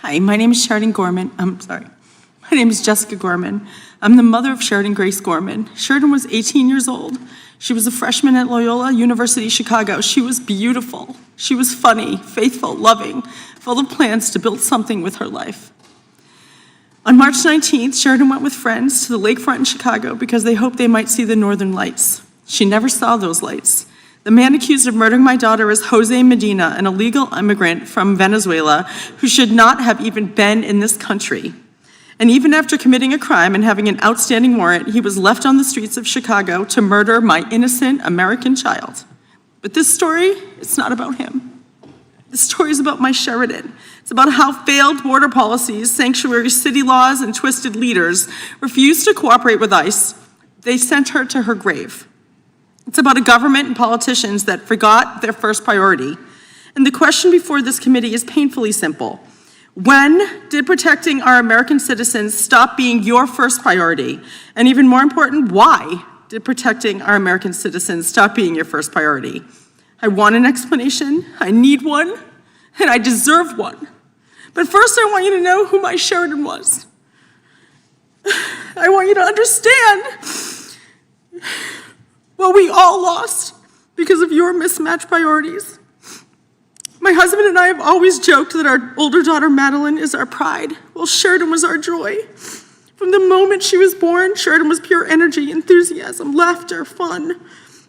Hi, my name is Sheridan Gorman. My name is Jessica Gorman. I'm the mother of Sheridan Grace Gorman. Sheridan was 18 years old. She was a freshman at Loyola University, Chicago. She was beautiful. She was funny, faithful, loving, full of plans to build something with her life. On March 19th, Sheridan went with friends to the lakefront in Chicago because they hoped they might see the northern lights. She never saw those lights. The man accused of murdering my daughter is Jose Medina, an illegal immigrant from Venezuela who should not have even been in this country. And even after committing a crime and having an outstanding warrant, he was left on the streets of Chicago to murder my innocent American child. But this story, it's not about him. This story is about my Sheridan. It's about how failed border policies, sanctuary city laws, and twisted leaders refused to cooperate with ICE. They sent her to her grave. It's about a government and politicians that forgot their first priority. And the question before this committee is painfully simple. When did protecting our American citizens stop being your first priority? And even more important, why did protecting our American citizens stop being your first priority? I want an explanation, I need one, and I deserve one. But first I want you to know who my Sheridan was. I want you to understand what we all lost because of your mismatched priorities. My husband and I have always joked that our older daughter, Madeline, is our pride. Well, Sheridan was our joy. From the moment she was born, Sheridan was pure energy, enthusiasm, laughter, fun.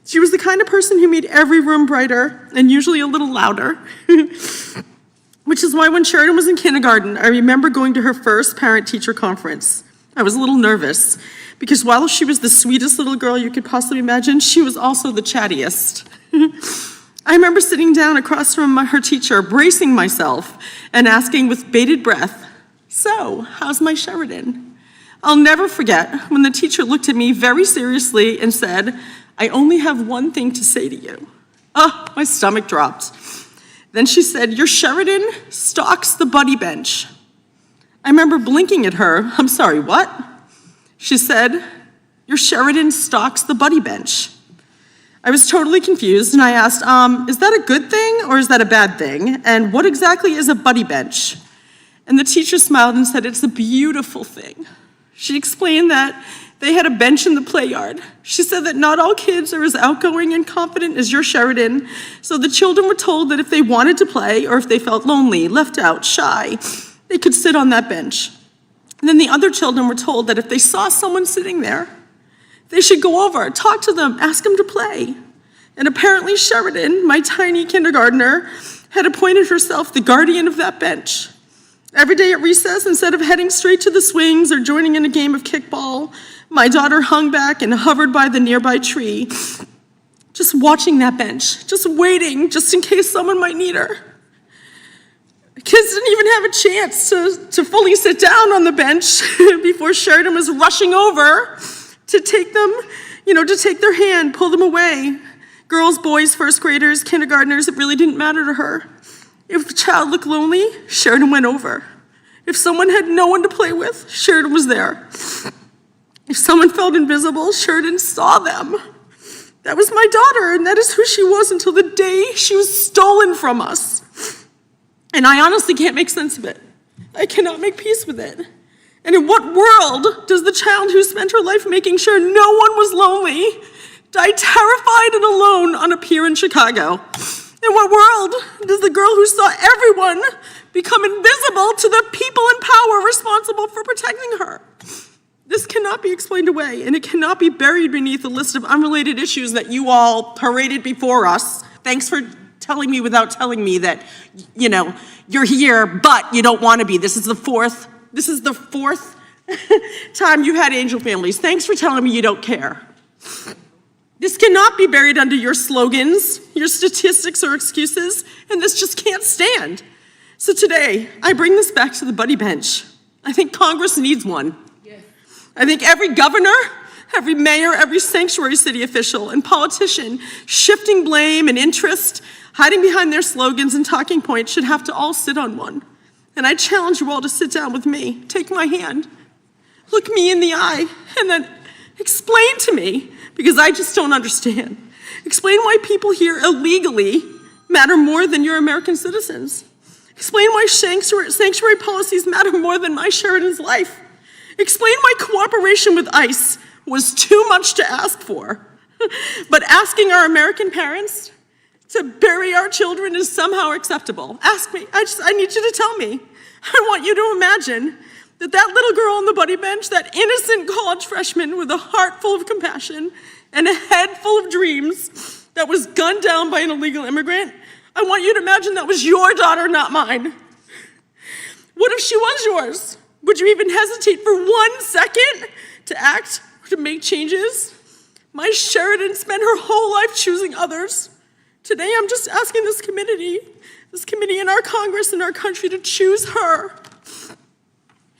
She was the kind of person who made every room brighter and usually a little louder. Which is why when Sheridan was in kindergarten, I remember going to her first parent-teacher conference. I was a little nervous because while she was the sweetest little girl you could possibly imagine, she was also the chattiest. I remember sitting down across from her teacher, bracing myself and asking with bated breath, "So, how's my Sheridan?" I'll never forget when the teacher looked at me very seriously and said, "I only have one thing to say to you." Oh, my stomach dropped. Then she said, "Your Sheridan stalks the buddy bench." I remember blinking at her. "I'm sorry, what?" She said, "Your Sheridan stalks the buddy bench." I was totally confused and I asked, is that a good thing or is that a bad thing? And what exactly is a buddy bench? And the teacher smiled and said, "It's a beautiful thing." She explained that they had a bench in the play yard. She said that not all kids are as outgoing and confident as your Sheridan, so the children were told that if they wanted to play or if they felt lonely, left out, shy, they could sit on that bench. And then the other children were told that if they saw someone sitting there, they should go over, talk to them, ask them to play. And apparently Sheridan, my tiny kindergartner, had appointed herself the guardian of that bench. Every day at recess, instead of heading straight to the swings or joining in a game of kickball, my daughter hung back and hovered by the nearby tree, just watching that bench, just waiting, just in case someone might need her. Kids didn't even have a chance to fully sit down on the bench before Sheridan was rushing over to take them, to take their hand, pull them away. Girls, boys, first graders, kindergartners, it really didn't matter to her. If a child looked lonely, Sheridan went over. If someone had no one to play with, Sheridan was there. If someone felt invisible, Sheridan saw them. That was my daughter, and that is who she was until the day she was stolen from us. And I honestly can't make sense of it. I cannot make peace with it. And in what world does the child who spent her life making sure no one was lonely die terrified and alone on a pier in Chicago? In what world does the girl who saw everyone become invisible to the people in power responsible for protecting her? This cannot be explained away, and it cannot be buried beneath a list of unrelated issues that you all paraded before us. Thanks for telling me without telling me that, you're here, but you don't want to be. This is the fourth time you had angel families. Thanks for telling me you don't care. This cannot be buried under your slogans, your statistics or excuses, and this just can't stand. So today, I bring this back to the buddy bench. I think Congress needs one. Yes. I think every governor, every mayor, every sanctuary city official and politician shifting blame and interest, hiding behind their slogans and talking points should have to all sit on one. And I challenge you all to sit down with me, take my hand, look me in the eye, and then explain to me, because I just don't understand. Explain why people here illegally matter more than your American citizens. Explain why sanctuary policies matter more than my Sheridan's life. Explain why cooperation with ICE was too much to ask for, but asking our American parents to bury our children is somehow acceptable. Ask me. I need you to tell me. I want you to imagine that that little girl on the buddy bench, that innocent college freshman with a heart full of compassion and a head full of dreams that was gunned down by an illegal immigrant, I want you to imagine that was your daughter, not mine. What if she was yours? Would you even hesitate for 1 second to act, to make changes? My Sheridan spent her whole life choosing others. Today, I'm just asking this committee in our Congress and our country to choose her.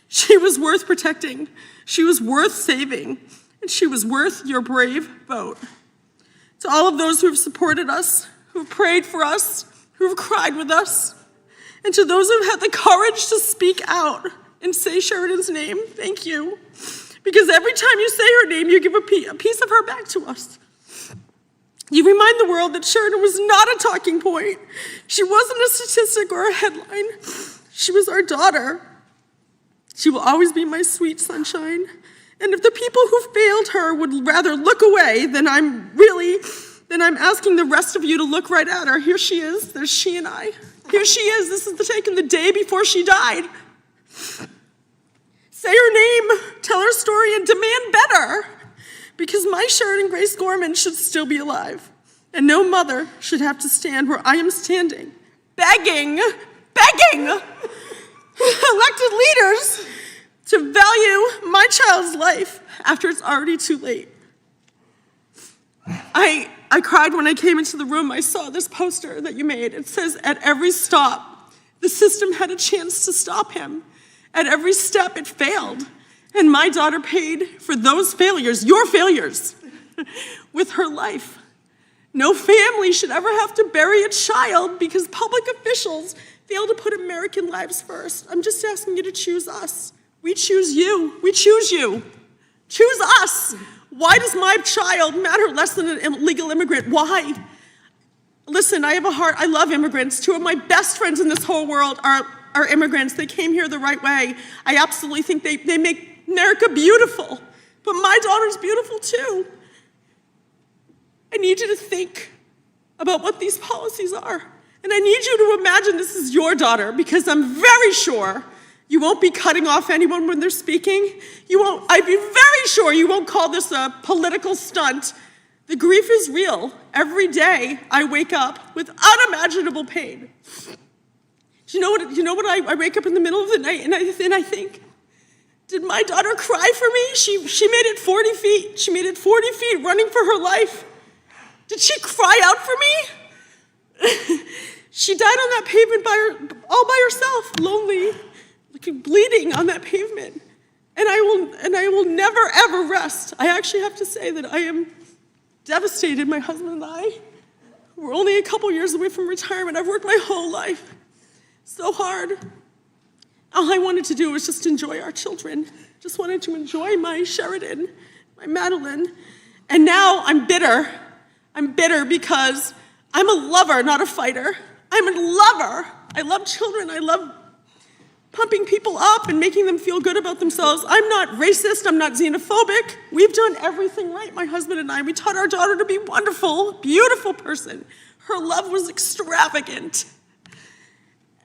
She was worth protecting. She was worth saving. And she was worth your brave vote. To all of those who have supported us, who have prayed for us, who have cried with us, and to those who have had the courage to speak out and say Sheridan's name, thank you. Because every time you say her name, you give a piece of her back to us. You remind the world that Sheridan was not a talking point. She wasn't a statistic or a headline. She was our daughter. She will always be my sweet sunshine. And if the people who failed her would rather look away, then I'm asking the rest of you to look right at her. Here she is. There's she and I. Here she is. This is the taken the day before she died. Say her name, tell her story, and demand better. Because my Sheridan Grace Gorman should still be alive. And no mother should have to stand where I am standing, begging elected leaders to value my child's life after it's already too late. I cried when I came into the room. I saw this poster that you made. It says, at every stop, the system had a chance to stop him. At every step, it failed. And my daughter paid for those failures, your failures, with her life. No family should ever have to bury a child because public officials fail to put American lives first. I'm just asking you to choose us. We choose you. We choose you. Choose us. Why does my child matter less than an illegal immigrant? Why? Listen, I have a heart. I love immigrants. Two of my best friends in this whole world are immigrants. They came here the right way. I absolutely think they make America beautiful. But my daughter's beautiful too. I need you to think about what these policies are. And I need you to imagine this is your daughter, because I'm very sure you won't be cutting off anyone when they're speaking. I'd be very sure you won't call this a political stunt. The grief is real. Every day I wake up with unimaginable pain. Do you know what I wake up in the middle of the night and I think, did my daughter cry for me? She made it 40 feet. She made it 40 feet running for her life. Did she cry out for me? She died on that pavement all by herself, lonely, bleeding on that pavement. And I will never, ever rest. I actually have to say that I am devastated. My husband and I, we're only a couple years away from retirement. I've worked my whole life so hard. All I wanted to do was just enjoy our children. Just wanted to enjoy my Sheridan, my Madeline. And now I'm bitter. I'm bitter because I'm a lover, not a fighter. I'm a lover. I love children. I love pumping people up and making them feel good about themselves. I'm not racist. I'm not xenophobic. We've done everything right, my husband and I. We taught our daughter to be wonderful, beautiful person. Her love was extravagant.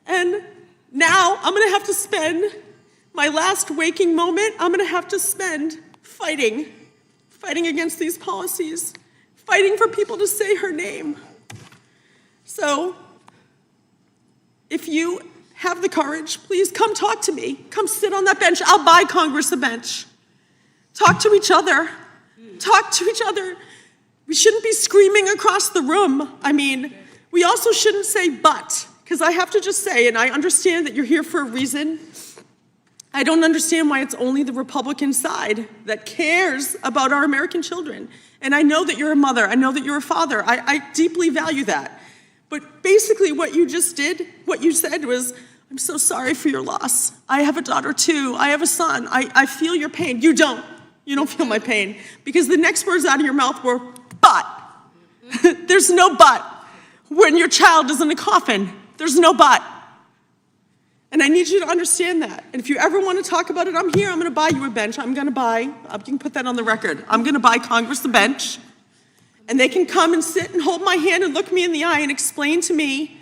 And now I'm going to have to spend my last waking moment, I'm going to have to spend fighting against these policies, fighting for people to say her name. So if you have the courage, please come talk to me. Come sit on that bench. I'll buy Congress a bench. Talk to each other. Talk to each other. We shouldn't be screaming across the room. I mean, we also shouldn't say but, because I have to just say, and I understand that you're here for a reason. I don't understand why it's only the Republican side that cares about our American children. And I know that you're a mother. I know that you're a father. I deeply value that. But basically what you just did, what you said was, I'm so sorry for your loss. I have a daughter too. I have a son. I feel your pain. You don't. You don't feel my pain. Because the next words out of your mouth were, but. There's no but. When your child is in a coffin, there's no but. And I need you to understand that. And if you ever want to talk about it, I'm here. I'm going to buy you a bench. You can put that on the record. I'm going to buy Congress a bench. And they can come and sit and hold my hand and look me in the eye and explain to me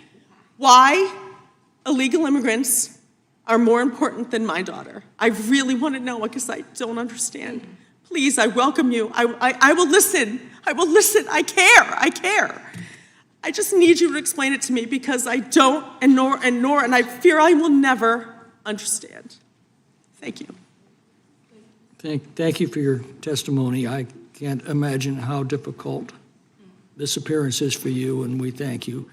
why illegal immigrants are more important than my daughter. I really want to know because I don't understand. Please, I welcome you. I will listen. I will listen. I care. I care. I just need you to explain it to me because I don't, and I fear I will never understand. Thank you. Thank you for your testimony. I can't imagine how difficult this appearance is for you, and we thank you.